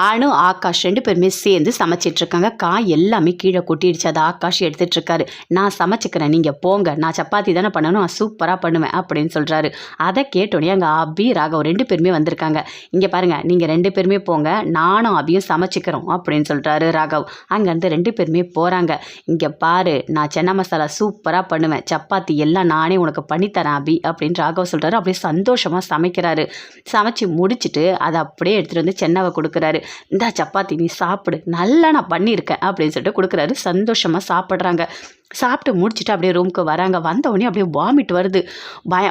அனு, ஆகாஷ் 2 பேருமே சேர்ந்து சமைச்சிட்ருக்காங்க. காய் எல்லாமே கீழே கொட்டிடுச்சு. அதை ஆகாஷ் எடுத்துகிட்ருக்காரு. நான் சமைச்சிக்கிறேன், நீங்கள் போங்க, நான் சப்பாத்தி தானே பண்ணணும், நான் சூப்பராக பண்ணுவேன் அப்படின்னு சொல்கிறாரு. அதை கேட்டோடனே அங்கே அபி, ராகவ் 2 பேருமே வந்திருக்காங்க. இங்கே பாருங்கள், நீங்கள் 2 பேருமே போங்க, நானும் அபியும் சமைச்சிக்கிறோம் அப்படின்னு சொல்கிறாரு ராகவ். அங்கேருந்து 2 பேருமே போகிறாங்க. இங்கே பாரு, நான் சென்னா மசாலா சூப்பராக பண்ணுவேன், சப்பாத்தி எல்லாம் நானே உனக்கு பண்ணித்தரேன் அபி அப்படின்னு ராகவ் சொல்கிறாரு. அப்படியே சந்தோஷமாக சமைக்கிறாரு. சமைச்சு முடிச்சுட்டு அதை அப்படியே எடுத்துகிட்டு வந்து சென்னாவை கொடுக்குறாரு. இந்தா சப்பாத்தி, நீ சாப்பிடு, நல்லா நான் பண்ணியிருக்கேன் அப்படின்னு சொல்லிட்டு கொடுக்குறாரு. சந்தோஷமாக சாப்பிட்றாங்க. சாப்பிட்டு முடிச்சுட்டு அப்படியே ரூமுக்கு வராங்க. வந்தவுடனே அப்படியே வாமிட் வருது.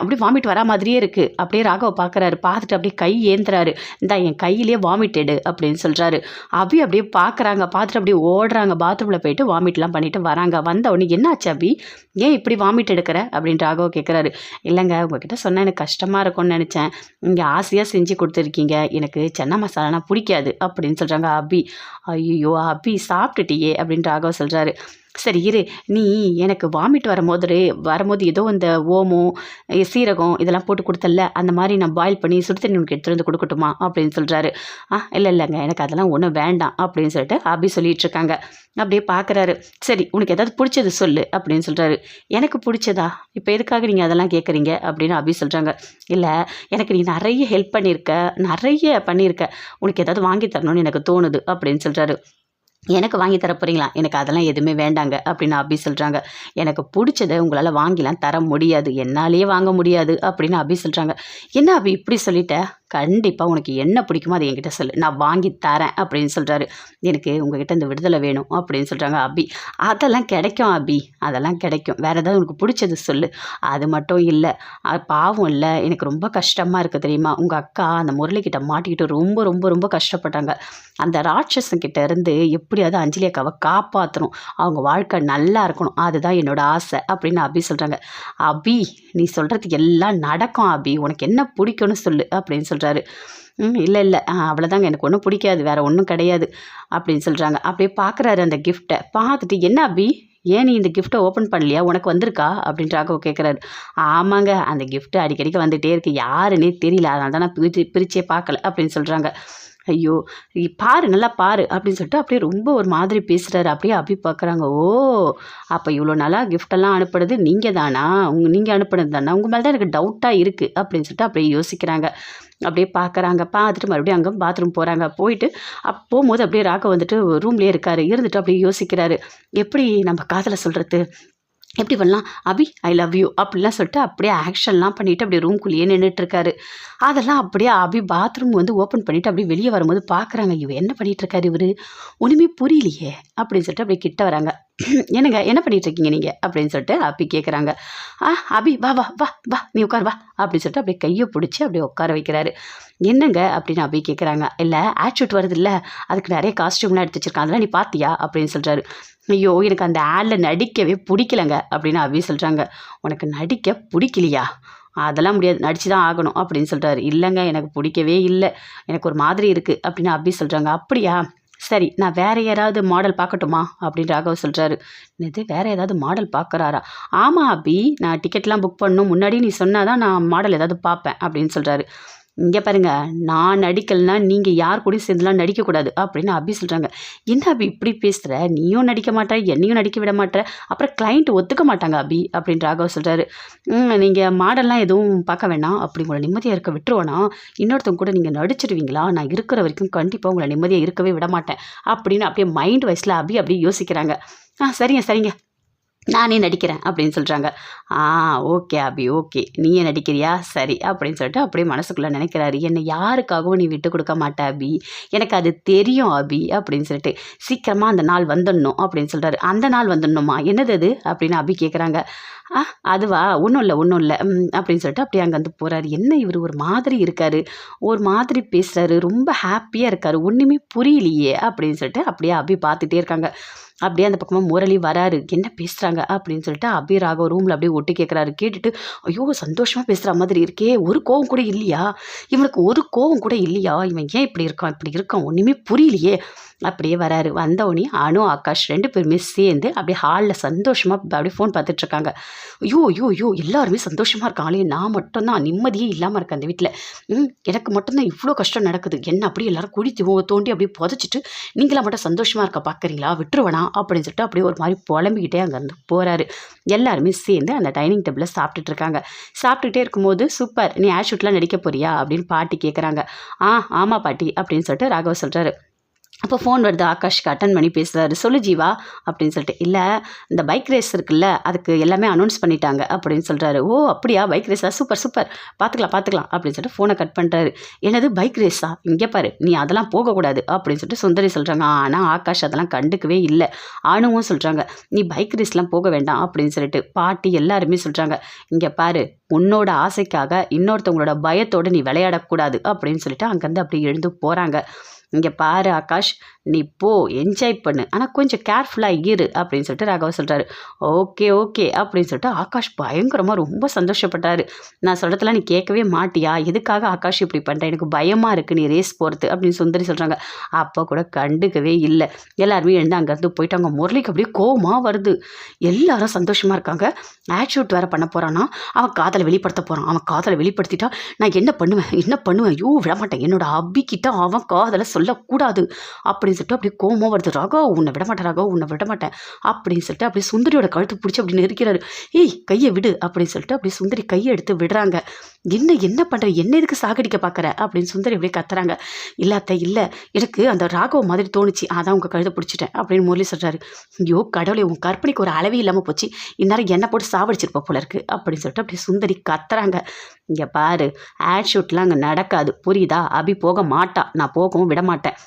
அப்படியே வாமிட் வரா மாதிரியே இருக்குது. அப்படியே ராகவ பார்க்குறாரு. பார்த்துட்டு அப்படியே கை ஏந்துறாரு. இந்தா என் கையிலே வாமிட் எடு அப்படின்னு சொல்கிறாரு. அபி அப்படியே பார்க்குறாங்க. பார்த்துட்டு அப்படியே ஓடுறாங்க. பாத்ரூமில் போயிட்டு வாமிட்லாம் பண்ணிட்டு வராங்க. வந்தவுடனே என்னாச்சு அபி, ஏன் இப்படி வாமிட் எடுக்கிற அப்படின்னு ராகவ கேட்குறாரு. இல்லைங்க, உங்ககிட்ட சொன்னால் எனக்கு கஷ்டமாக இருக்கும்னு நினச்சேன், இங்கே ஆசையாக செஞ்சு கொடுத்துருக்கீங்க, எனக்கு சென்னா மசாலானா பிடிக்காது அப்படின்னு சொல்கிறாங்க அபி. ஐயோ அபி, சாப்பிட்டுட்டியே அப்படின்னு ராகவ சொல்கிறாரு. சரி இரு, நீ எனக்கு வாமிட் வரும்போது ஏதோ இந்த ஓமம், சீரகம் இதெல்லாம் போட்டு கொடுத்தல, அந்த மாதிரி நான் பாயில் பண்ணி சுடு தண்ணி உனக்கு எடுத்துகிட்டு வந்து கொடுக்கட்டுமா அப்படின்னு சொல்கிறாரு. இல்லைங்க, எனக்கு அதெல்லாம் ஒன்றும் வேண்டாம் அப்படின்னு சொல்லிட்டு அபி சொல்லிட்டு இருக்காங்க. அப்படியே பார்க்குறாரு. சரி, உனக்கு ஏதாவது பிடிச்சது சொல்லு அப்படின்னு சொல்கிறாரு. எனக்கு பிடிச்சதா, இப்போ எதுக்காக நீங்கள் அதெல்லாம் கேட்குறீங்க அப்படின்னு அபி சொல்கிறாங்க. இல்லை, எனக்கு நீ நிறைய ஹெல்ப் பண்ணியிருக்க, உனக்கு ஏதாவது வாங்கி தரணும்னு எனக்கு தோணுது அப்படின்னு சொல்கிறாரு. எனக்கு வாங்கி தர போகிறீங்களா, எனக்கு அதெல்லாம் எதுவுமே வேண்டாங்க அப்படின்னு அபி சொல்கிறாங்க. எனக்கு பிடிச்சதை உங்களால் வாங்கிலாம் தர முடியாது, என்னாலேயே வாங்க முடியாது அப்படின்னு அபி சொல்கிறாங்க. என்ன அபி இப்படி சொல்லிட்ட, கண்டிப்பாக உனக்கு என்ன பிடிக்குமோ அதை என்கிட்ட சொல்லு, நான் வாங்கி தரேன் அப்படின்னு சொல்கிறாரு. எனக்கு உங்ககிட்ட இந்த விடுதலை வேணும் அப்படின்னு சொல்கிறாங்க அபி. அதெல்லாம் கிடைக்கும் அபி, அதெல்லாம் கிடைக்கும், வேறு ஏதாவது உனக்கு பிடிச்சது சொல்லு. அது மட்டும் இல்லை, பாவம் இல்லை, எனக்கு ரொம்ப கஷ்டமாக இருக்குது தெரியுமா, உங்கள் அக்கா அந்த முரளிக்கிட்ட மாட்டிக்கிட்டு ரொம்ப ரொம்ப ரொம்ப கஷ்டப்பட்டாங்க. அந்த ராட்சசங்கிட்ட இருந்து எப்படியாவது அஞ்சலி அக்காவை காப்பாற்றணும், அவங்க வாழ்க்கை நல்லா இருக்கணும், அதுதான் என்னோட ஆசை அப்படின்னு அபி சொல்கிறாங்க. அபி, நீ சொல்கிறது எல்லாம் நடக்கும் அபி, உனக்கு என்ன பிடிக்கும்னு சொல்லு அப்படின்னு சொல்கிறாரு. இல்லை அவ்வளோதாங்க, எனக்கு ஒன்றும் பிடிக்காது, வேறு ஒன்றும் கிடையாது அப்படின்னு சொல்கிறாங்க. அப்படியே பார்க்குறாரு அந்த கிஃப்ட்டை. பார்த்துட்டு என்ன அபி, ஏன் நீ இந்த கிஃப்ட்டை ஓப்பன் பண்ணலையா, உனக்கு வந்திருக்கா அப்படின்னு ராகவ் கேட்குறாரு. ஆமாங்க, அந்த கிஃப்ட்டு அடிக்கடிக்கு வந்துகிட்டே இருக்குது, யாருன்னே தெரியல, அதனால தான் நான் பிரிச்சே பார்க்கல அப்படின்னு சொல்கிறாங்க. ஐயோ, பாரு, நல்லா பாரு அப்படின்னு சொல்லிட்டு அப்படியே ரொம்ப ஒரு மாதிரி பேசுகிறாரு. அப்படியே அபி பார்க்குறாங்க. ஓ, அப்போ இவ்வளோ நாளாக கிஃப்டெல்லாம் அனுப்புனது நீங்கள் தானா, நீங்கள் அனுப்புனது தானா, உங்கள் மேலே தான் எனக்கு டவுட்டாக இருக்குது அப்படின்னு சொல்லிட்டு அப்படியே யோசிக்கிறாங்க. அப்படியே பார்க்குறாங்க. பார்த்துட்டு மறுபடியும் அங்கே பாத்ரூம் போகிறாங்க. போயிட்டு போகும்போது அப்படியே ராகவ் வந்துட்டு ரூம்லேயே இருந்துட்டு அப்படியே யோசிக்கிறாரு. எப்படி நம்ம காதலை சொல்கிறது, எப்படி பண்ணலாம், அபி ஐ லவ் யூ அப்படிலாம் சொல்லிட்டு அப்படியே ஆக்ஷன்லாம் பண்ணிவிட்டு அப்படியே ரூம்குள்ளேயே நின்றுட்டுருக்காரு. அதெல்லாம் அப்படியே அபி பாத்ரூம் ஓப்பன் பண்ணிவிட்டு அப்படியே வெளியே வரும்போது பார்க்குறாங்க. இவர் என்ன பண்ணிகிட்ருக்காரு, இவர் ஒன்றுமே புரியலையே அப்படின்னு சொல்லிட்டு அப்படியே கிட்ட வராங்க. என்னங்க, என்ன பண்ணிகிட்ருக்கீங்க நீங்கள் அப்படின்னு சொல்லிட்டு அபி கேட்குறாங்க. அபி வா வா வா வா, நீ உட்கார் வா அப்படின்னு சொல்லிட்டு அப்படியே கையை பிடிச்சி அப்படியே உட்கார வைக்கிறாரு. என்னங்க அப்படின்னு அபி கேட்குறாங்க. இல்லை, ஆட்ஷூட் வருது இல்லை, அதுக்கு நிறைய காஸ்டியூம்லாம் எடுத்து வச்சிருக்காங்க, அதெல்லாம் நீ பார்த்தியா அப்படின்னு சொல்கிறாரு. ஐயோ, எனக்கு அந்த ஆடில் நடிக்கவே பிடிக்கலங்க அப்படின்னு அபி சொல்கிறாங்க. உனக்கு நடிக்க பிடிக்கலையா, அதெல்லாம் முடியாது, நடிச்சு தான் ஆகணும் அப்படின்னு சொல்கிறாரு. இல்லைங்க, எனக்கு பிடிக்கவே இல்லை, எனக்கு ஒரு மாதிரி இருக்குது அப்படின்னு அபி சொல்கிறாங்க. அப்படியா, சரி, நான் வேறு யாராவது மாடல் பார்க்கட்டுமா அப்படின்னு ராகவ் சொல்கிறாரு. இது வேறு ஏதாவது மாடல் பார்க்குறாரா, ஆமாம் அபி, நான் டிக்கெட்லாம் புக் பண்ணணும், முன்னாடி நீ சொன்னால் தான் நான் மாடல் ஏதாவது பார்ப்பேன் அப்படின்னு சொல்கிறாரு. இங்கே பாருங்க, நான் நடிக்கலைன்னா நீங்கள் யார் கூடயும் சேர்ந்துலாம் நடிக்கக்கூடாது அப்படின்னு அபி சொல்கிறாங்க. என்ன அபி இப்படி பேசுகிற, நீயும் நடிக்க மாட்டேற, என்னையும் நடிக்க விட மாட்டேற, அப்புறம் கிளைண்ட் ஒத்துக்க மாட்டாங்க அபி அப்படின்னு ராகவ் சொல்கிறாரு. நீங்கள் மாடல்லாம் எதுவும் பார்க்க வேணாம், அப்படி உங்களை நிம்மதியாக இருக்க விட்டுருவோன்னா, இன்னொருத்தவங்க கூட நீங்கள் நடிச்சிடுவீங்களா, நான் இருக்கிற வரைக்கும் கண்டிப்பாக உங்களை நிம்மதியாக இருக்கவே விட மாட்டேன் அப்படின்னு அப்படியே மைண்ட் வைஸில் அபி அப்படியே யோசிக்கிறாங்க. சரிங்க, நானே நடிக்கிறேன் அப்படின்னு சொல்கிறாங்க. ஓகே அபி, ஓகே, நீயே நடிக்கிறியா, சரி அப்படின்னு சொல்லிட்டு அப்படியே மனசுக்குள்ளே நினைக்கிறாரு. என்னை யாருக்காகவும் நீ விட்டு கொடுக்க மாட்ட அபி, எனக்கு அது தெரியும் அபி அப்படின்னு சொல்லிட்டு, சீக்கிரமாக அந்த நாள் வந்துடணும் அப்படின்னு சொல்கிறாரு. அந்த நாள் வந்துடணுமா, என்னது அது அப்படின்னு அபி கேட்குறாங்க. அதுவா, ஒன்றும் இல்லை அப்படின்னு சொல்லிட்டு அப்படியே அங்கே வந்து போகிறாரு. என்ன இவர் ஒரு மாதிரி இருக்காரு, ஒரு மாதிரி பேசுகிறாரு, ரொம்ப ஹாப்பியாக இருக்காரு, ஒன்றுமே புரியலையே அப்படின்னு சொல்லிட்டு அப்படியே அபி பார்த்துட்டே இருக்காங்க. அப்படியே அந்த பக்கமாக முரளி வராரு. என்ன பேசுகிறாங்க அப்படின்னு சொல்லிட்டு அபி ராகவ் ரூமில் அப்படியே ஒட்டு கேட்குறாரு. கேட்டுட்டு ஐயோ சந்தோஷமாக பேசுகிற மாதிரி இருக்கே, ஒரு கோவம் கூட இல்லையா, இவனுக்கு ஒரு கோவம் கூட இல்லையா, இவன் ஏன் இப்படி இருக்கான் ஒன்றுமே புரியலையே. அப்படியே வராரு. வந்தவொடனே அனு ஆகாஷ் 2 பேருமே சேர்ந்து அப்படியே ஹாலில் சந்தோஷமாக அப்படியே ஃபோன் பார்த்துட்ருக்காங்க. ஐயோ ஐயோ ஐயோ எல்லாருமே சந்தோஷமாக இருக்காங்களே, நான் மட்டும்தான் நிம்மதியே இல்லாமல் இருக்கேன் அந்த வீட்டில். எனக்கு மட்டும்தான் இவ்வளோ கஷ்டம் நடக்குது, என்ன அப்படியே எல்லாரும் குழி தோண்டி அப்படியே புதைச்சிட்டு நீங்களாம் மட்டும் சந்தோஷமாக இருக்க பார்க்குறீங்களா, விட்டுருவேனா அப்படின்னு சொல்லிட்டு அப்படியே ஒரு மாதிரி புலம்பிக்கிட்டே அங்கேருந்து போகிறாரு. எல்லாருமே சேர்ந்து அந்த டைனிங் டேபிளில் சாப்பிட்டுட்டு இருக்காங்க. சாப்பிட்டுட்டே இருக்கும்போது சூப்பர், நீ ஆட் ஷூட்லாம் நடிக்க போறியா அப்படின்னு பாட்டி கேட்குறாங்க. ஆமாம் பாட்டி அப்படின்னு சொல்லிட்டு ராகவ் சொல்கிறாரு. அப்போ ஃபோன் வருது. ஆகாஷ்க்கு அட்டன் பண்ணி பேசுகிறாரு. சொல்லு ஜீவா அப்படின்னு சொல்லிட்டு. இல்லை இந்த பைக் ரேஸ் இருக்குல்ல, அதுக்கு எல்லாமே அனௌன்ஸ் பண்ணிட்டாங்க அப்படின்னு சொல்கிறாரு. ஓ அப்படியா, பைக் ரேஸா, சூப்பர் சூப்பர், பார்த்துக்கலாம் அப்படின்னு சொல்லிட்டு ஃபோனை கட் பண்ணுறாரு. என்னது பைக் ரேஸா, இங்கே பாரு நீ அதெல்லாம் போகக்கூடாது அப்படின்னு சொல்லிட்டு சுந்தரி சொல்கிறாங்க. ஆனால் ஆகாஷ் அதெல்லாம் கண்டுக்கவே இல்லை. அனுவும் சொல்கிறாங்க நீ பைக் ரேஸ்லாம் போக வேண்டாம் அப்படின்னு சொல்லிட்டு. பாட்டி எல்லாருமே சொல்கிறாங்க இங்கே பாரு, உன்னோட ஆசைக்காக இன்னொருத்தவங்களோட பயத்தோடு நீ விளையாடக்கூடாது அப்படின்னு சொல்லிட்டு அங்கேருந்து அப்படி எழுந்து போகிறாங்க. இங்கே பாரு ஆகாஷ், நீ போ என்ஜாய் பண்ணு, ஆனால் கொஞ்சம் கேர்ஃபுல்லாக இரு அப்படின்னு சொல்லிட்டு ராகவ் சொல்கிறாரு. ஓகே ஓகே அப்படின்னு சொல்லிட்டு ஆகாஷ் பயங்கரமாக ரொம்ப சந்தோஷப்பட்டார். நான் சொல்கிறதெல்லாம் நீ கேட்கவே மாட்டியா, எதுக்காக ஆகாஷ் இப்படி பண்ணுற, எனக்கு பயமாக இருக்குது நீ ரேஸ் போகிறது அப்படின்னு சுந்தரி சொல்கிறாங்க. அப்போ கூட கண்டுக்கவே இல்லை. எல்லாருமே எழுந்து அங்கேருந்து போயிட்டாங்க. முரளிக்கு அப்படியே கோவமாக வருது. எல்லாரும் சந்தோஷமாக இருக்காங்க. ஆட்ஷூட் வேறு பண்ண போகிறான்னா, அவன் காதலை வெளிப்படுத்த போகிறான். அவன் காதலை வெளிப்படுத்திட்டா நான் என்ன பண்ணுவேன், ஐயோ விடமாட்டேன், என்னோட அபிக்கிட்ட அவன் காதலை சொல்லக்கூடாது அப்படின்னு சொல்லிட்டு அப்படியே கோவமாக வருது. ராகவ் உன்னை விடமாட்டேன் அப்படின்னு சொல்லிட்டு அப்படியே சுந்தரியோட கழுத்து பிடிச்சி அப்படி நெருக்கிறாரு. ஏய் கையை விடு அப்படின்னு சொல்லிட்டு அப்படியே சுந்தரி கையை எடுத்து விடுறாங்க. என்ன பண்ணுற, என்ன எதுக்கு சாகடிக்க பார்க்குற அப்படின்னு சுந்தரி அப்படியே கத்துறாங்க. இல்லை எனக்கு அந்த ராகவ் மாதிரி தோணுச்சு, அதான் உங்கள் கழுத்தை பிடிச்சிட்டேன் அப்படின்னு முரளி சொல்கிறாரு. ஐயோ கடவுளே, உன் கற்பனைக்கு ஒரு அளவே இல்லாமல் போச்சு, இந்நேரம் என்ன போட்டு சாவடிச்சிருப்ப போல இருக்கு அப்படின்னு சொல்லிட்டு அப்படியே சுந்தரி கத்துறாங்க. இங்கே பாரு, ஆட் ஷூட்லாம் அங்கே நடக்காது புரியுதா, அபி போக மாட்டா, நான் போகவும் விட மாட்டேன்,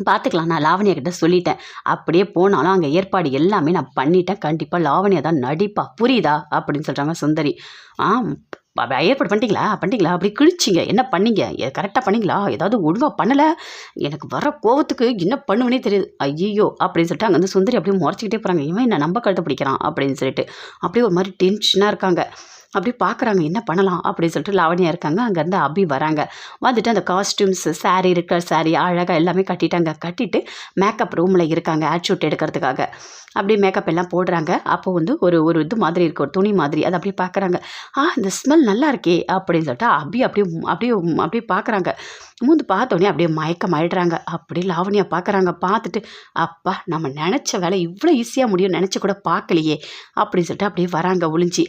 பார்த்துக்கலாம், நான் லாவண்யா கிட்ட சொல்லிட்டேன், அப்படியே போனாலும் அங்கே ஏற்பாடு எல்லாமே நான் பண்ணிட்டேன், கண்டிப்பாக லாவண்யா தான் நடிப்பா புரியுதா அப்படின்னு சொல்கிறாங்க சுந்தரி. ஏற்பாடு பண்ணிட்டீங்களா அப்படி கிழிச்சிங்க, என்ன பண்ணீங்க, கரெக்டாக பண்ணீங்களா, ஏதாவது ஒழுங்காக பண்ணலை, எனக்கு வர கோவத்துக்கு என்ன பண்ணுவேனே தெரியுது, ஐயோ அப்படின்னு சொல்லிட்டு அங்கே வந்து சுந்தரி அப்படியே முறைச்சிக்கிட்டே போகிறாங்க. இவன் என்ன நம்ப கழுத்தை பிடிக்கிறான் அப்படின்னு சொல்லிட்டு அப்படியே ஒரு மாதிரி டென்ஷனாக இருக்காங்க. அப்படி பார்க்குறாங்க என்ன பண்ணலாம் அப்படின்னு சொல்லிட்டு லாவண்யா இருக்காங்க. அங்கேருந்து அபி வராங்க. வந்துட்டு அந்த காஸ்டியூம்ஸ் சாரீ இருக்கிற சாரீ அழகாக எல்லாமே கட்டிட்டு மேக்கப் ரூமில் இருக்காங்க ஆட் ஷூட் எடுக்கிறதுக்காக. அப்படியே மேக்கப் எல்லாம் போடுறாங்க. அப்போ வந்து ஒரு இது மாதிரி இருக்குது, ஒரு துணி மாதிரி, அதை அப்படியே பார்க்குறாங்க. இந்த ஸ்மெல் நல்லா இருக்கே அப்படின்னு சொல்லிட்டு அப்படியே பார்க்குறாங்க. மூந்து பார்த்தோன்னே அப்படியே மயக்கம் ஆயிடுறாங்க. அப்படியே லாவண்யா பார்க்குறாங்க. பார்த்துட்டு அப்பா நம்ம நினச்ச வேலை இவ்வளோ ஈஸியாக முடியும் நினச்சி கூட பார்க்கலையே அப்படின்னு சொல்லிட்டு அப்படியே வராங்க ஒளிஞ்சி.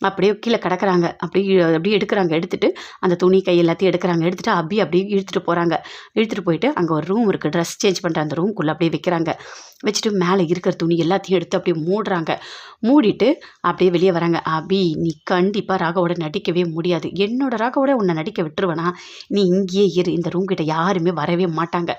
அப்படியே கீழே கிடக்குறாங்க. அப்படியே எடுத்துட்டு அந்த துணி கை எல்லாத்தையும் எடுத்துட்டு அப்படியே இழுத்துட்டு போகிறாங்க. இழுத்துட்டு போயிட்டு அங்கே ஒரு ரூம் இருக்குது, ட்ரெஸ் சேஞ்ச் பண்ணுற அந்த ரூம்குள்ளே அப்படியே வைக்கிறாங்க. வச்சுட்டு மேலே இருக்கிற துணி எல்லாத்தையும் எடுத்து அப்படியே மூடுறாங்க. மூடிட்டு அப்படியே வெளியே வராங்க. அபி நீ கண்டிப்பாக ராகவோட நடிக்கவே முடியாது, என்னோட ராகவோட உன்னை நடிக்க விட்டுருவேனா, நீ இங்கேயே இரு, இந்த ரூம் கிட்ட யாருமே வரவே மாட்டாங்க,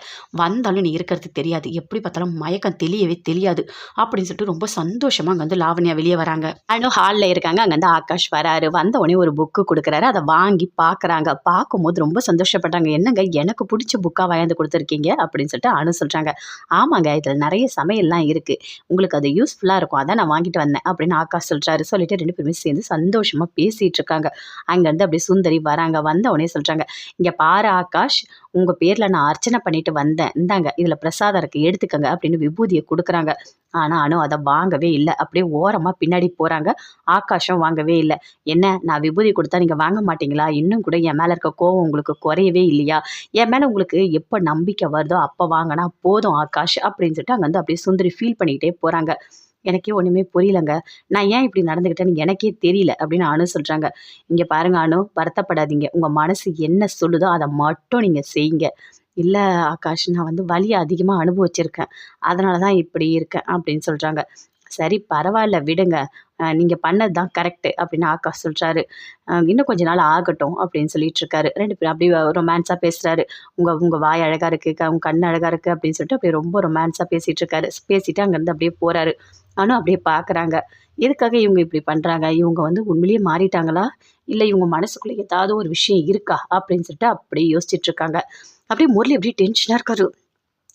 வந்தாலும் நீ இருக்கிறது தெரியாது, எப்படி பார்த்தாலும் மயக்கம் தெளியவே தெரியாது அப்படின்னு சொல்லிட்டு ரொம்ப சந்தோஷமாக அங்கே வந்து லாவண்யா வெளியே வராங்க. அண்ட் ஹாலில் இருக்காங்க. அங்கே வந்து ஆகாஷ் வராரு. வந்த உடனே ஒரு புக்கு கொடுக்குறாரு. அதை வாங்கி பார்க்குறாங்க. பார்க்கும்போது ரொம்ப சந்தோஷப்பட்டாங்க. என்னங்க எனக்கு பிடிச்ச புக்காக வாங்கி கொடுத்துருக்கீங்க அப்படின்னு சொல்லிட்டு அனு சொல்கிறாங்க. ஆமாங்க, இதில் நிறைய சமையல்லாம் இருக்குது, உங்களுக்கு அது யூஸ்ஃபுல்லாக இருக்கும், அதான் நான் வாங்கிட்டு வந்தேன் அப்படின்னு ஆகாஷ் சொல்கிறாரு. சொல்லிட்டு 2 பேருமே சேர்ந்து சந்தோஷமாக பேசிகிட்டு இருக்காங்க. அங்கேருந்து அப்படியே சுந்தரி வராங்க. வந்த உடனே சொல்கிறாங்க இங்கே பாரு ஆகாஷ், உங்கள் பேரில் நான் அர்ச்சனை பண்ணிட்டு வந்தேன், இந்தாங்க இதில் பிரசாதம் இருக்குது எடுத்துக்கங்க அப்படின்னு விபூதியை கொடுக்குறாங்க. ஆனால் அனு அதை வாங்கவே இல்லை. அப்படியே ஓரமாக பின்னாடி போகிறாங்க. ஆகாஷும் வாங்கவே இல்லை. என்ன நான் விபூதி கொடுத்தா நீங்கள் வாங்க மாட்டீங்களா, இன்னும் கூட என் மேலே இருக்க கோவம் உங்களுக்கு குறையவே இல்லையா, என் மேலே உங்களுக்கு எப்போ நம்பிக்கை வருதோ அப்போ வாங்கினா போதும் ஆகாஷ் அப்படின்னு சொல்லிட்டு அங்கே வந்து அப்படியே சுந்தரி ஃபீல் பண்ணிக்கிட்டே போகிறாங்க. எனக்கே ஒன்றுமே புரியலங்க, நான் ஏன் இப்படி நடந்துக்கிட்டேன்னு எனக்கே தெரியல அப்படின்னு அனு சொல்கிறாங்க. இங்கே பாருங்க அனு, வருத்தப்படாதீங்க, உங்கள் மனசு என்ன சொல்லுதோ அதை மட்டும் நீங்கள் செய்யுங்க. இல்லை ஆகாஷ், நான் வந்து வலியை அதிகமாக அனுபவிச்சிருக்கேன், அதனால தான் இப்படி இருக்கேன் அப்படின்னு சொல்கிறாங்க. சரி பரவாயில்ல விடுங்க, நீங்கள் பண்ணது தான் கரெக்டு அப்படின்னு ஆகாஷ் சொல்கிறாரு. இன்னும் கொஞ்ச நாள் ஆகட்டும் அப்படின்னு சொல்லிட்டு இருக்காரு. 2 பேரும் அப்படியே ரொமான்ஸாக பேசுகிறாரு. உங்கள் வாய் அழகாக இருக்குது, உங்கள் கண் அழகாக இருக்குது அப்படின்னு சொல்லிட்டு அப்படியே ரொம்ப ரொமான்ஸாக பேசிகிட்டு இருக்காரு. பேசிட்டு அங்கேருந்து அப்படியே போகிறாரு. ஆனால் அப்படியே பார்க்குறாங்க, எதுக்காக இவங்க இப்படி பண்ணுறாங்க, இவங்க வந்து உண்மையிலேயே மாறிட்டாங்களா, இல்லை இவங்க மனசுக்குள்ளே ஏதாவது ஒரு விஷயம் இருக்கா அப்படின்னு சொல்லிட்டு அப்படியே யோசிச்சுட்டு இருக்காங்க. அப்படியே முரளி அப்படியே டென்ஷனாக இருக்காரு.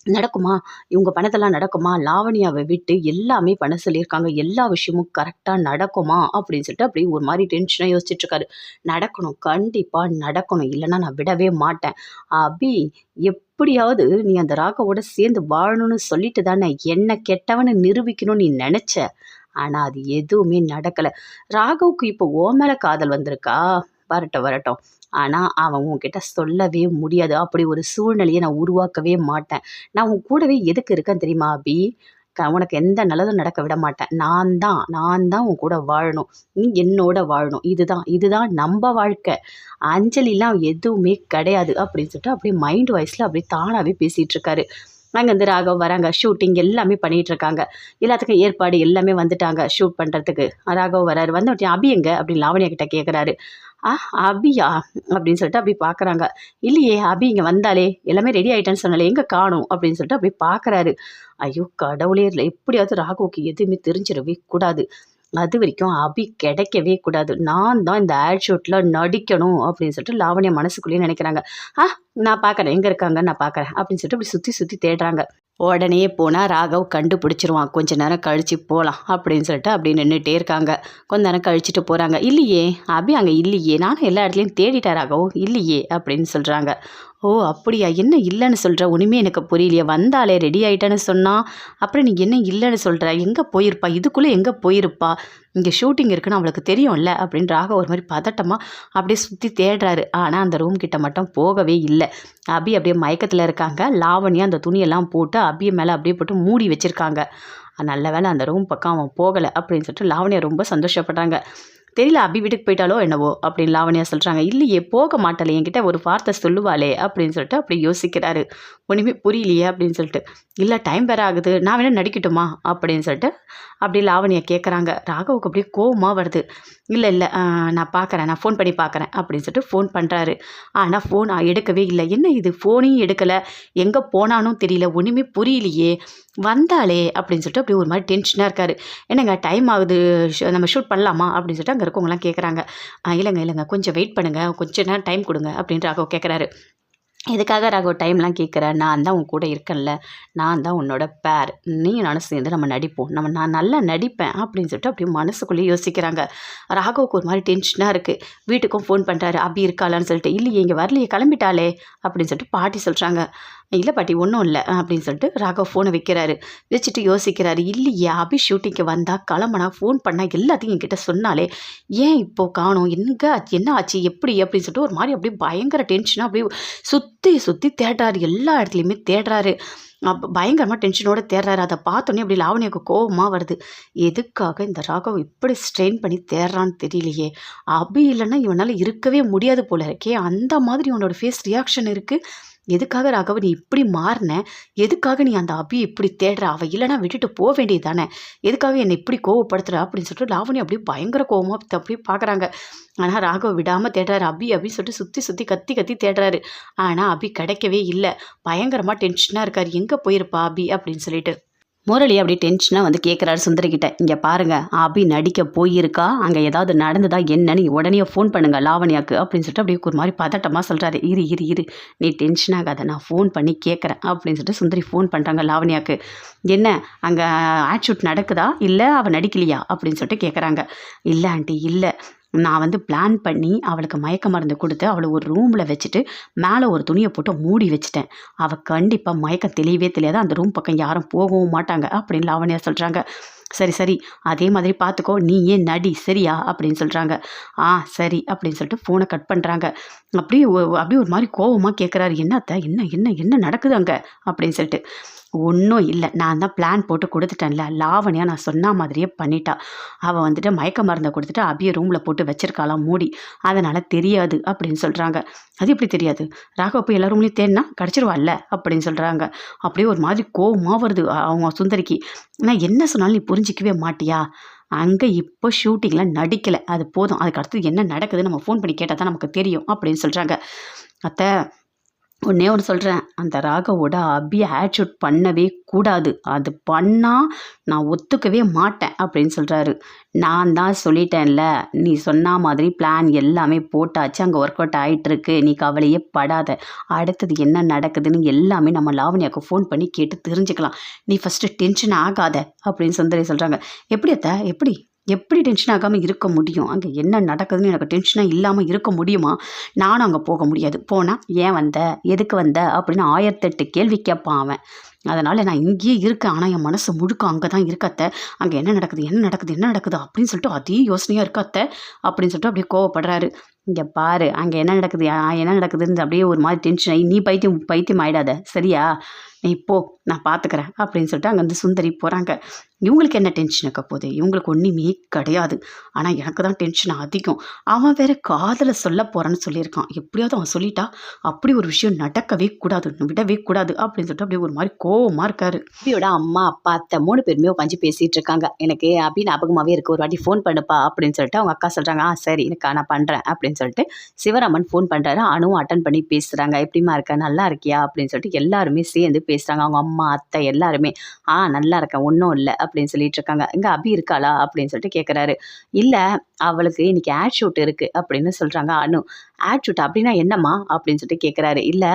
நடக்குமா? இவங்க பண்ணதெல்லாம் நடக்குமா? லாவண்யாவ விட்டு எல்லாமே பண்ண சொல்லியிருக்காங்க. எல்லா விஷயமும் கரெக்ட்டா நடக்குமா? அப்படின்னு சொல்லிட்டு அப்படியே ஒரு மாரி டென்ஷனா யோசிச்சுட்டுருக்காரு. நடக்கணும். கண்டிப்பா நடக்கணும். இல்லன்னா நான் விடவே மாட்டேன். அபி எப்படியாவது நீ அந்த ராகவோட சேர்ந்து வாழணும்னு சொல்லிட்டு தானே என்ன கெட்டவன்னு நிரூபிக்கணும்னு நீ நெனச்ச. ஆனா அது எதுவுமே நடக்கல. ராகவுக்கு இப்போ உன் மேல காதல் வந்திருக்கா? வரட்டும், வரட்டும். ஆனா அவன் உன்கிட்ட சொல்லவே முடியாது. அப்படி ஒரு சூழ்நிலைய நான் உருவாக்கவே மாட்டேன். நான் உன் கூடவே எதுக்கு இருக்கேன் தெரியுமா அபி? உனக்கு எந்த நல்லதும் நடக்க விட மாட்டேன். நான் தான் உன் கூட வாழணும். நீ என்னோட வாழணும். இதுதான் நம்ப வாழ்க்கை. அஞ்சலிலாம் எதுவுமே கிடையாது அப்படின்னு சொல்லிட்டு அப்படியே மைண்ட் வாய்ஸ்ல அப்படியே தானாவே பேசிட்டு இருக்காரு. அங்கேருந்து ராகவ் வராங்க. ஷூட்டிங் எல்லாமே பண்ணிட்டு இருக்காங்க. எல்லாத்துக்கும் ஏற்பாடு எல்லாமே வந்துட்டாங்க ஷூட் பண்றதுக்கு. ராகவ் வராரு. வந்தோடனே அபி எங்க? அப்படின்னு லாவண்யா கிட்ட கேட்குறாரு. ஆ அபியா? அப்படின்னு சொல்லிட்டு அப்படி பார்க்குறாங்க. இல்லையே அபி இங்கே வந்தாளே எல்லாமே ரெடி ஆயிட்டேன்னு சொன்னாலே எங்கே காணோம்? அப்படின்னு சொல்லிட்டு அப்படி பார்க்குறாரு. ஐயோ கடவுளே! இல்லை எப்படியாவது ராகுவுக்கு எதுவுமே தெரிஞ்சிடவே கூடாது. அதுவரைக்கும் அபி கிடைக்கவே கூடாது. நான் தான் இந்த ஆட் ஷூட்ல நடிக்கணும் அப்படின்னு சொல்லிட்டு லாவண்யா மனசுக்குள்ளேயே நினைக்கிறாங்க. ஆ நான் பார்க்குறேன். எங்கே இருக்காங்கன்னு நான் பார்க்குறேன் அப்படின்னு சொல்லிட்டு அப்படி சுற்றி சுற்றி தேடுறாங்க. உடனே போனால் ராகவ் கண்டுபிடிச்சிருவான். கொஞ்ச நேரம் கழிச்சு போகலாம் அப்படின்னு சொல்லிட்டு அப்படி நின்றுட்டே இருக்காங்க. கொஞ்ச நேரம் கழிச்சுட்டு போகிறாங்க. இல்லையே அபி அங்கே இல்லையே, நானும் எல்லா இடத்துலையும் தேடிட்டேன் ராகவ் இல்லையே அப்படின்னு சொல்கிறாங்க. ஓ அப்படியா? என்ன இல்லைன்னு சொல்கிற? ஒன்றுமே எனக்கு புரியலையே. வந்தாலே ரெடி ஆகிட்டேன்னு சொன்னா, அப்புறம் நீ என்ன இல்லைன்னு சொல்கிற? எங்கே போயிருப்பா? இதுக்குள்ளே எங்கே போயிருப்பா? இங்கே ஷூட்டிங் இருக்குன்னு அவளுக்கு தெரியும்ல அப்படின்னு ராகவ் ஒரு மாதிரி பதட்டமாக அப்படியே சுற்றி தேடுறாரு. ஆனால் அந்த ரூம் கிட்ட மட்டும் போகவே இல்லை. அபி அப்படியே மயக்கத்தில் இருக்காங்க. லாவண்யா அந்த துணியெல்லாம் போட்டு அபியை மேலே அப்படியே போட்டு மூடி வச்சுருக்காங்க. நல்ல வேளை அந்த ரூம் பக்கம் அவன் போகலை அப்படின்னு சொல்லிட்டு லாவண்யா ரொம்ப சந்தோஷப்படுறாங்க. தெரியல அபி வீட்டுக்கு போயிட்டாலோ என்னவோ அப்படின்னு லாவண்யா சொல்கிறாங்க. இல்லையே போக மாட்டாளே, என்கிட்ட ஒரு வார்த்தை சொல்லுவாளே அப்படின்னு சொல்லிட்டு அப்படி யோசிக்கிறாரு. ஒன்றுமே புரியலையே அப்படின்னு சொல்லிட்டு. இல்லை டைம் வேற ஆகுது, நான் வேணா நடிக்கட்டுமா அப்படின்னு சொல்லிட்டு அப்படி லாவண்யா கேட்குறாங்க. ராகவுக்கு அப்படியே கோவமாக வருது. இல்லை இல்லை நான் பார்க்குறேன், நான் ஃபோன் பண்ணி பார்க்குறேன் அப்படின்னு சொல்லிட்டு ஃபோன் பண்ணுறாரு. ஆனால் ஃபோன் எடுக்கவே இல்லை. என்ன இது ஃபோனையும் எடுக்கலை, எங்கே போனானும் தெரியல, ஒன்றுமே புரியலையே. வந்தாளே அப்படின்னு சொல்லிட்டு அப்படி ஒரு மாதிரி டென்ஷனாக இருக்காரு. என்னங்க டைம் ஆகுது, நம்ம ஷூட் பண்ணலாமா அப்படின்னு சொல்லிட்டு அங்கே இருக்கவங்களாம் கேட்குறாங்க. இல்லைங்க கொஞ்சம் வெயிட் பண்ணுங்கள், கொஞ்ச நேரம் டைம் கொடுங்க அப்படின்னு ராகவ் கேட்குறாரு. எதுக்காக ராகவ் டைம்லாம் கேட்குற? நான் தான் உன் கூட இருக்கேன்ல, நான் தான் உன்னோட பேர், நீயும் நானும் சேர்ந்து நம்ம நடிப்போம், நான் நல்லா நடிப்பேன் அப்படின்னு சொல்லிட்டு அப்படியே மனசுக்குள்ளேயே யோசிக்கிறாங்க. ராகவுக்கு ஒரு மாதிரி டென்ஷனாக இருக்குது. வீட்டுக்கும் ஃபோன் பண்ணுறாரு. அபி இருக்காளான்னு சொல்லிட்டு. இல்லையே இங்கே வரலையே, கிளம்பிட்டாளே அப்படின்னு சொல்லிட்டு பாட்டி சொல்கிறாங்க. இல்லை பாட்டி ஒன்றும் இல்லை அப்படின்னு சொல்லிட்டு ராகவ் ஃபோனை வைக்கிறாரு. வச்சுட்டு யோசிக்கிறாரு. இல்லையே அபி ஷூட்டிங்க்கு வந்தால் கிளம்புனா ஃபோன் பண்ணால் எல்லாத்தையும் என்கிட்ட சொன்னாலே, ஏன் இப்போது காணோம், என்ன ஆச்சு எப்படி அப்படின்னு சொல்லிட்டு ஒரு மாதிரி அப்படியே பயங்கர டென்ஷனாக அப்படியே சுற்றி சுற்றி தேடுறாரு. எல்லா இடத்துலையுமே தேடுறாரு. பயங்கரமாக டென்ஷனோடு தேடுறாரு. அதை பார்த்தோன்னே அப்படி லாவண்யாவுக்கு கோபமாக வருது. எதுக்காக இந்த ராகவ் இப்படி ஸ்ட்ரெயின் பண்ணி தேடுறான்னு தெரியலையே. அபி இல்லைன்னா இவனால் இருக்கவே முடியாது போல இருக்கே. அந்த மாதிரி இவனோட ஃபேஸ் ரியாக்ஷன் இருக்குது. எதுக்காக ராகவ நீ இப்படி மாறின? எதுக்காக நீ அந்த அபியை இப்படி தேடுற? அவள் இல்லைனா விட்டுட்டு போக வேண்டியது தானே, எதுக்காக என்னை இப்படி கோவப்படுத்துற அப்படின்னு சொல்லிட்டு லாவணி அப்படியே பயங்கர கோவமாக அப்படியே பார்க்குறாங்க. ஆனால் ராகவ் விடாமல் தேடுறாரு. அபி அப்படின்னு சொல்லிட்டு சுற்றி சுற்றி கத்தி கத்தி தேடுறாரு. ஆனால் அபி கிடைக்கவே இல்லை. பயங்கரமாக டென்ஷனாக இருக்கார். எங்கே போயிருப்பா அபி அப்படின்னு சொல்லிட்டு. முரளி அப்படி டென்ஷனாக வந்து கேட்குறாரு சுந்தரிக்கிட்ட. இங்கே பாருங்கள் அபி நடிக்க போயிருக்கா, அங்கே ஏதாவது நடந்ததா என்னன்னு உடனே ஃபோன் பண்ணுங்கள் லாவண்யாவுக்கு அப்படின்னு சொல்லிட்டு அப்படியே ஒரு மாதிரி பதட்டமாக சொல்கிறாரு. இரு நீ டென்ஷன் ஆகாத, நான் ஃபோன் பண்ணி கேட்குறேன் அப்படின்னு சொல்லிட்டு சுந்தரி ஃபோன் பண்ணுறாங்க லாவண்யாவுக்கு. என்ன அங்கே ஆட் ஷூட் நடக்குதா இல்லை அவள் நடிக்கலையா அப்படின்னு சொல்லிட்டு கேட்குறாங்க. இல்லை ஆண்டி இல்லை, நான் வந்து பிளான் பண்ணி அவளுக்கு மயக்க மருந்து கொடுத்து அவளை ஒரு ரூமில் வச்சுட்டு மேலே ஒரு துணியை போட்டு மூடி வச்சுட்டேன். அவள் கண்டிப்பாக மயக்கம் தெளியவே தெரியாது, அந்த ரூம் பக்கம் யாரும் போகவும் மாட்டாங்க அப்படின்னு லாவண்யா சொல்கிறாங்க. சரி அதே மாதிரி பார்த்துக்கோ, நீ ஏன் நடி சரியா அப்படின்னு சொல்கிறாங்க. சரி அப்படின்னு சொல்லிட்டு ஃபோனை கட் பண்ணுறாங்க. அப்படியே அப்படியே ஒரு மாதிரி கோவமாக கேட்குறாரு. என்னத்த என்ன என்ன என்ன நடக்குது அங்கே அப்படின்னு சொல்லிட்டு. ஒன்றும் இல்லை, நான் தான் பிளான் போட்டு கொடுத்துட்டேன்ல, லாவண்யா நான் சொன்ன மாதிரியே பண்ணிட்டா. அவள் வந்துட்டு மயக்க மருந்தை கொடுத்துட்டு அபியை ரூமில் போட்டு வச்சிருக்காளாம் மூடி, அதனால் தெரியாது அப்படின்னு சொல்கிறாங்க. அது எப்படி தெரியாது? ராகவ போய் எல்லா ரூம்லேயும் தேடினா கிடச்சிருவாள்ல அப்படின்னு சொல்கிறாங்க. அப்படியே ஒரு மாதிரி கோவமாக வருது அவங்க சுந்தரிக்கு. நான் என்ன சொன்னாலும் நீ புரிஞ்சிக்கவே மாட்டியா? அங்கே இப்போ ஷூட்டிங்கில் நடிக்கலை, அது போதும். அதுக்கு அடுத்து என்ன நடக்குது நம்ம ஃபோன் பண்ணி கேட்டால் தான் நமக்கு தெரியும் அப்படின்னு சொல்கிறாங்க. அத்தை ஒண்ணே ஒண்ணு சொல்றேன். அந்த ராகவோட அபிய ஆட் பண்ணவே கூடாது. அது பண்ணா நான் ஒத்துக்கவே மாட்டேன் அப்படின்னு சொல்றாரு. நான் தான் சொல்லிட்டேன்ல, நீ சொன்னா மாதிரி பிளான் எல்லாமே போட்டாச்சு. அங்க ஒர்க் அவுட் ஆயிட்டிருக்கு. நீ கவலையே படாத. அடுத்தது என்ன நடக்குதுன்னு எல்லாமே நம்ம லாவண்யாவுக்கு ஃபோன் பண்ணி கேட்டு தெரிஞ்சுக்கலாம். நீ ஃபர்ஸ்ட்டு டென்ஷன் ஆகாத அப்படின்னு சுந்தரி சொல்றாங்க. எப்படி அத்த? எப்படி? எப்படி டென்ஷன் ஆகாம இருக்க முடியும்? அங்க என்ன நடக்குதுன்னு எனக்கு டென்ஷனா இல்லாம இருக்க முடியுமா? நானும் அங்க போக முடியாது. போனா, "ஏன் வந்த? எதுக்கு வந்த?" அப்படின்னு 1008 கேள்வி கேட்பான் அவன். அதனால நான் இங்கேயே இருக்கேன். ஆனா என் மனசு முழுக்க அங்க தான் இருக்கு அத்த. அங்க என்ன நடக்குது? என்ன நடக்குது? என்ன நடக்குது? அப்படின்னு சொல்லிட்டு அதே யோசனையா இருக்கு அத்த. அப்படின்னு சொல்லிட்டு அப்படியே கோவப்படுறாரு. இங்க பாரு, அங்க என்ன நடக்குது? என்ன நடக்குதுன்னு அப்படியே ஒரு மாதிரி டென்ஷன் ஆயி, "நீ பைத்தியம் பைத்தியம் ஆயிடாத. சரியா? நீ போ. நான் பார்த்துக்கிறேன்." அப்படின்னு சொல்லிட்டு அங்கேருந்து சுந்தரி போறாங்க. இவங்களுக்கு என்ன டென்ஷன் இருக்க போகுது? இவங்களுக்கு ஒண்ணுமே கிடையாது. ஆனா எனக்கு தான் டென்ஷன் அதிகம். அவன் வேற காதல சொல்லப் போறேன்னு சொல்லியிருக்கான். எப்படியாவது அவன் சொல்லிட்டா, அப்படி ஒரு விஷயம் நடக்கவே கூடாது. விடவே கூடாது அப்படின்னு சொல்லிட்டு அப்படியே ஒரு மாதிரி கோவமா இருக்காரு. அபியோட அம்மா, அப்பா, அத்தை 3 பேருமே உட்காந்து பேசிட்டு இருக்காங்க. "எனக்கு அபி ஞாபகமாவே இருக்கு. ஒரு வாட்டி ஃபோன் பண்ணுப்பா" அப்படின்னு சொல்லிட்டு அவங்க அக்கா சொல்றாங்க. சரி எனக்கா நான் பண்றேன்" அப்படின்னு சொல்லிட்டு சிவராமன் ஃபோன் பண்றாரு. அனுவும் அட்டெண்ட் பண்ணி பேசுறாங்க. "எப்படிம்மா இருக்க? நல்லா இருக்கியா?" அப்படின்னு சொல்லிட்டு எல்லாருமே சேர்ந்து பேசுறாங்க. அவங்க அம்மா, அத்தை எல்லாருமே. நல்லா இருக்கேன். ஒண்ணும் இல்ல" அப்படின்னு சொல்லிட்டு இருக்காங்க. "எங்க அபி இருக்காளா?" அப்படின்னு சொல்லிட்டு கேட்குறாரு. "இல்ல, அவளுக்கு இன்னைக்கு ஆட் ஷூட் இருக்கு" அப்படின்னு சொல்றாங்க அனு. "ஆட் ஷூட் அப்படின்னா என்னம்மா?" அப்படின்னு சொல்லிட்டு கேட்குறாரு. "இல்ல,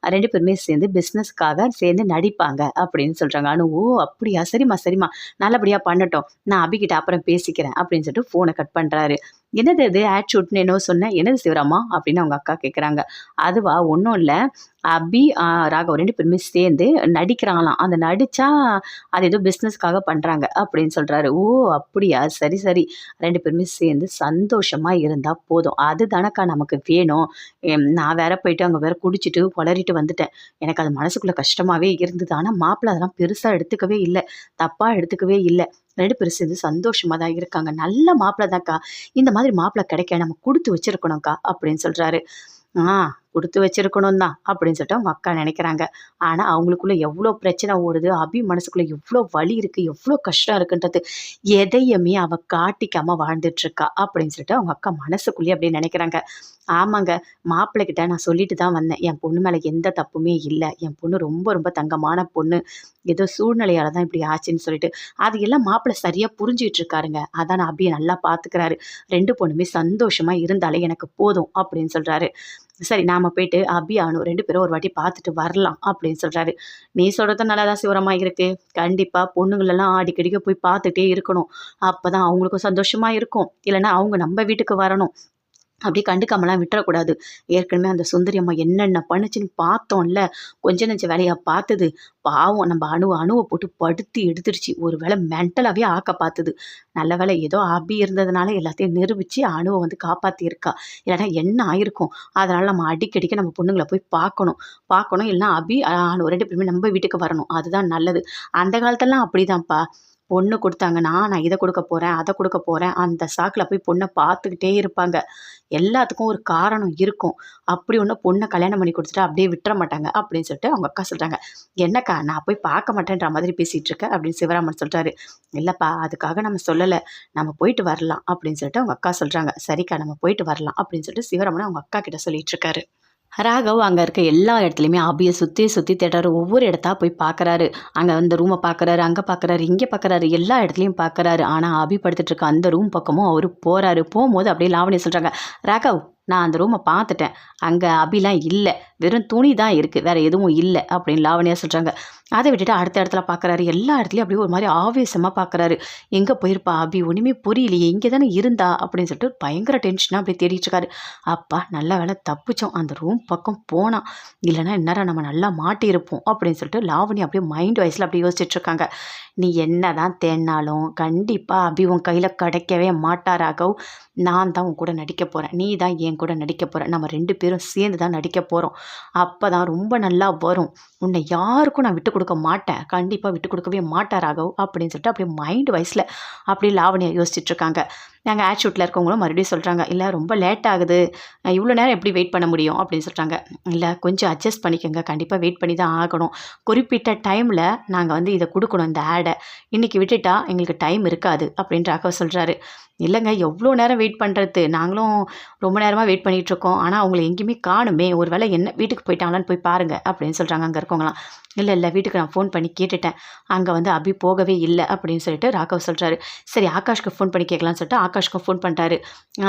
2 பேருமே சேர்ந்து பிசினஸ்க்காக சேர்ந்து நடிப்பாங்க" அப்படின்னு சொல்றாங்க அனு. "ஓ! அப்படியா? சரிம்மா, சரிம்மா. நல்லபடியா பண்ணட்டும். நான் அபிகிட்ட அப்புறம் பேசிக்கிறேன்" அப்படின்னு சொல்லிட்டு ஃபோன கட் பண்றாரு. "என்னது இது ஆட் ஷூட்ன்னு என்னவோ சொன்ன? என்னது சிவராமா?" அப்படின்னு அவங்க அக்கா கேட்குறாங்க. "அதுவா ஒண்ணும் இல்ல. அபி, ராகவ் 2 பேருமே சேர்ந்து நடிக்கிறாங்களாம். அந்த நடிச்சா அது ஏதோ பிசினஸ்க்காக பண்றாங்க" அப்படின்னு சொல்றாரு. "ஓ! அப்படியா? சரி, சரி. 2 பேருமே சேர்ந்து சந்தோஷமா இருந்தா போதும். அதுதானக்கா நமக்கு வேணும். நான் வேற போயிட்டு அங்க வேற குடிச்சிட்டு உளறிட்டு வந்துட்டேன். எனக்கு அது மனசுக்குள்ள கஷ்டமாவே இருந்தது. ஆனா மாப்பிள அதெல்லாம் பெருசா எடுத்துக்கவே இல்ல. தப்பா எடுத்துக்கவே இல்ல. 2 பேரும் சேர்ந்து சந்தோஷமா தான் இருக்காங்க. நல்ல மாப்பிள தான்க்கா. இந்த மாதிரி மாப்பிள கிடைக்க நம்ம குடுத்து வச்சிருக்கணும்க்கா" அப்படின்னு சொல்றாரு. ஆ குடுத்து வச்சிருக்கணும் தான் அப்படின்னு சொல்லிட்டு அவங்க அக்கா நினைக்கிறாங்க. ஆனா அவங்களுக்குள்ள எவ்வளோ பிரச்சனை ஓடுது. அபி மனசுக்குள்ள எவ்வளோ வலி இருக்கு, எவ்வளோ கஷ்டம் இருக்குன்றது எதையுமே அவ காட்டிக்காம வாழ்ந்துட்டு இருக்கா அப்படின்னு சொல்லிட்டு அவங்க அக்கா மனசுக்குள்ளேயே அப்படியே நினைக்கிறாங்க. ஆமாங்க, மாப்பிள்ளைகிட்ட நான் சொல்லிட்டு தான் வந்தேன். என் பொண்ணு மேல எந்த தப்புமே இல்ல. என் பொண்ணு ரொம்ப ரொம்ப தங்கமான பொண்ணு. ஏதோ சூழ்நிலையால தான் இப்படி ஆச்சுன்னு சொல்லிட்டு. அது எல்லாம் மாப்பிள்ளை சரியா புரிஞ்சுகிட்டு இருக்காருங்க. அதான் நான் அபிய நல்லா பார்த்துக்கிறாரு. 2 பொண்ணுமே சந்தோஷமா இருந்தாலே எனக்கு போதும் அப்படின்னு சொல்றாரு. சரி நாம போயிட்டு அபி, அனு 2 பேரும் ஒரு வாட்டி பார்த்துட்டு வரலாம் அப்படின்னு சொல்றாரு. நீ சொல்றதும் நல்லா தான் சிவரமா இருக்கு. கண்டிப்பா பொண்ணுங்களெல்லாம் அடிக்கடிக்க போய் பார்த்துட்டே இருக்கணும். அப்பதான் அவங்களுக்கும் சந்தோஷமா இருக்கும். இல்லன்னா அவங்க நம்ம வீட்டுக்கு வரணும். அப்படியே கண்டுக்காமலாம் விட்டுறக்கூடாது. ஏற்கனவே அந்த சுந்தரி அம்மா என்னென்ன பண்ணுச்சுன்னு பார்த்தோம்ல. கொஞ்ச நெஞ்ச வேலையா பார்த்தது. பாவம் நம்ம அணுவ போட்டு படுத்தி எடுத்துருச்சு. ஒரு வேளை மென்டலாவே ஆக்க பாத்துது. நல்ல வேளை ஏதோ அபி இருந்ததுனால எல்லாத்தையும் நிரூபிச்சு அணுவ வந்து காப்பாத்தியிருக்கா. இல்லன்னா என்ன ஆயிருக்கும்? அதனால நம்ம அடிக்கடிக்க நம்ம பொண்ணுங்கள போய் பார்க்கணும். பார்க்கணும் இல்லன்னா அபி, அனு 2 பேருமே நம்ம வீட்டுக்கு வரணும். அதுதான் நல்லது. அந்த காலத்துலலாம் அப்படிதான்ப்பா. பொண்ணு குடுத்தாங்கன்னா, நான் இத குடுக்க போறேன், அத குடுக்க போறேன். அந்த சாக்குல போய் பொண்ண பார்த்துக்கிட்டே இருப்பாங்க. எல்லாத்துக்கும் ஒரு காரணம் இருக்கும். அப்படி ஒண்ணும் பொண்ண கல்யாணம் பண்ணி குடுத்துட்டா அப்படியே விட்டுற மாட்டாங்க. அப்படின்னு சொல்லிட்டு அவங்க அக்கா சொல்றாங்க. "என்னக்கா நான் போய் பார்க்க மாட்டேன்ற மாதிரி பேசிட்டு இருக்க?" அப்படின்னு சிவராமன் சொல்றாரு. "இல்லப்பா அதுக்காக நம்ம சொல்லல. நம்ம போயிட்டு வரலாம்" அப்படின்னு சொல்லிட்டு அவங்க அக்கா சொல்றாங்க. "சரிக்கா நம்ம போயிட்டு வரலாம்" அப்படின்னு சொல்லிட்டு சிவராமன் அவங்க அக்கா கிட்ட சொல்லிட்டு இருக்காரு. ராகவ் அங்க இருக்க எல்லா இடத்துலயுமே அபிய சுத்தி சுத்தி தேடுறாரு. ஒவ்வொரு இடத்தா போய் பார்க்குறாரு. அங்க அந்த ரூம பார்க்குறாரு, அங்க பார்க்குறாரு, இங்க பார்க்குறாரு, எல்லா இடத்துலயும் பார்க்குறாரு. ஆனா அபி படுத்துட்டு இருக்க அந்த ரூம் பக்கமும் அவரு போறாரு. போம்போது அப்படியே லாவண்யா சொல்றாங்க, "ராகவ், நான் அந்த ரூம பார்த்துட்டேன். அங்க அபிலாம் இல்ல. வெறும் துணி தான் இருக்கு. வேற எதுவும் இல்ல" அப்படின்னு லாவண்யா சொல்றாங்க. அத விட்டுட்டு அடுத்த இடத்துல பார்க்குறாரு. எல்லா இடத்துலயும் அப்படியே ஒரு மாரி ஆவேசமா பார்க்குறாரு. எங்க போயிருப்பா அபி? ஒண்ணுமே புரியலையே. இங்க தானே இருந்தா அப்படின்னு சொல்லிட்டு பயங்கர டென்ஷனா அப்படியே தேடிட்டு இருக்காரு. அப்பா நல்ல வேளை தப்பிச்சோம். அந்த ரூம் பக்கம் போனா. இல்லன்னா இந்நேரம் நம்ம நல்லா மாட்டியிருப்போம் அப்படின்னு சொல்லிட்டு லாவண்யா அப்படியே மைண்ட் வாய்ஸ்ல அப்படியே யோசிச்சுட்டு இருக்காங்க. "நீ என்னதான் தேடினாலும் கண்டிப்பா அபி உன் கையில கிடைக்கவே மாட்டா ராகவ். நான் தான் உன் கூட நடிக்க போறேன். நீ தான் என் கூட நடிக்க போற. நம்ம 2 பேரும் சேர்ந்து தான் நடிக்க போறோம். அப்பதான் ரொம்ப நல்லா வரும். உன்னை யாருக்கும் நான் விட்டு கொடுக்க மாட்டேன். கண்டிப்பா விட்டு கொடுக்கவே மாட்டேன் ராகவ் அப்படின்னு சொல்லிட்டு அப்படியே மைண்ட் வைஸ்ல அப்படியே லாவண்யா யோசிச்சுட்டு இருக்காங்க. நாங்க ஆட்ஷூட்ல இருக்கவங்களும் மறுபடியும் சொல்றாங்க, "இல்ல ரொம்ப லேட் ஆகுது. இவ்வளோ நேரம் எப்படி வெயிட் பண்ண முடியும்?" அப்படின்னு சொல்றாங்க. "இல்ல கொஞ்சம் அட்ஜஸ்ட் பண்ணிக்கங்க. கண்டிப்பா வெயிட் பண்ணி தான் ஆகணும். குறிப்பிட்ட டைம்ல நாங்க வந்து இத குடுக்கணும் இந்த ஆட. இன்னைக்கு விட்டுட்டா எங்களுக்கு டைம் இருக்காது." அப்படின்னு ராகவ் சொல்றாரு. "இல்லங்க எவ்வளோ நேரம் வெயிட் பண்றது? நாங்களும் ரொம்ப நேரமா வெயிட் பண்ணிட்டு இருக்கோம். ஆனா அவங்கள எங்கேயுமே காணுமே. ஒரு வேளை என்ன வீட்டுக்கு போயிட்டாங்களான்னு போய் பாருங்க." அப்படின்னு சொல்றாங்க அங்க இருக்கவங்கலாம். "இல்ல, இல்ல வீட்டுக்கு நான் ஃபோன் பண்ணி கேட்டுட்டேன். அங்க வந்து அபி போகவே இல்ல." அப்படின்னு சொல்லிட்டு ராகவ் சொல்றாரு. சரி ஆகாஷ்க்கு ஃபோன் பண்ணி கேட்கலான்னு சொல்லிட்டு ஆகாஷ்க்கும் ஃபோன் பண்றாரு.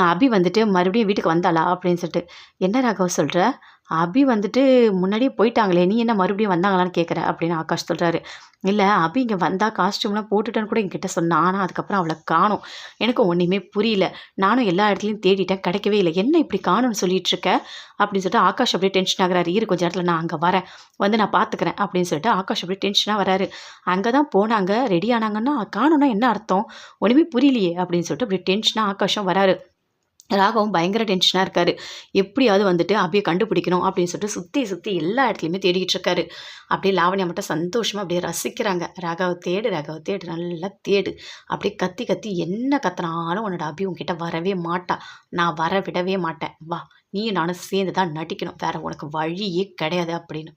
அபி வந்துட்டு மறுபடியும் வீட்டுக்கு வந்தாளா? அப்படின்னு சொல்லிட்டு. "என்ன ராகவ் சொல்ற? அபி வந்துட்டு முன்னாடியே போயிட்டாங்களே! நீ என்ன மறுபடியும் வந்தாங்களான்னு கேட்குற?" அப்படின்னு ஆகாஷ் சொல்றாரு. "இல்ல அபி இங்க வந்தா காஸ்டியூம்லாம் போட்டுட்டேன்னு கூட என்கிட்ட சொன்னா. ஆனா அதுக்கப்புறம் அவள காணோம். எனக்கு ஒண்ணுமே புரியல. நானும் எல்லா இடத்துலயும் தேடிட்டேன். கிடைக்கவே இல்ல. என்ன இப்படி காணோம்னு சொல்லிட்டு இருக்க?" அப்படின்னு சொல்லிட்டு ஆகாஷ் அப்படியே டென்ஷன் ஆகுறாரு. "இரு கொஞ்ச நேரத்துல நான் அங்க வரேன். வந்து நான் பார்த்துக்கிறேன்." அப்படின்னு சொல்லிட்டு ஆகாஷ் அப்படியே டென்ஷனா வராரு. "அங்க தான் போனாங்க. ரெடி ஆனாங்கன்னா காணோம்னா என்ன அர்த்தம்? ஒண்ணுமே புரியலையே!" அப்படின்னு சொல்லிட்டு அப்படியே டென்ஷனா ஆகாஷும் வராரு. ராகவும் பயங்கர டென்ஷனா இருக்காரு. எப்படியாவது வந்துட்டு அபிய கண்டுபிடிக்கணும் அப்படின்னு சொல்லிட்டு சுத்தி, சுத்தி எல்லா இடத்துலயுமே தேடிக்கிட்டு இருக்காரு. அப்படியே லாவண்யா மட்டும் சந்தோஷமா அப்படியே ரசிக்கிறாங்க. "ராகவ தேடு, ராகவ தேடு, நல்லா தேடு." அப்படியே கத்தி, கத்தி என்ன கத்துனாலும் உன்னோட அபி உன்கிட்ட வரவே மாட்டா. நான் வர விடவே மாட்டேன். வா! நீயும் நானும் சேர்ந்து தான் நடிக்கணும். வேற உனக்கு வழியே கிடையாது அப்படின்னு.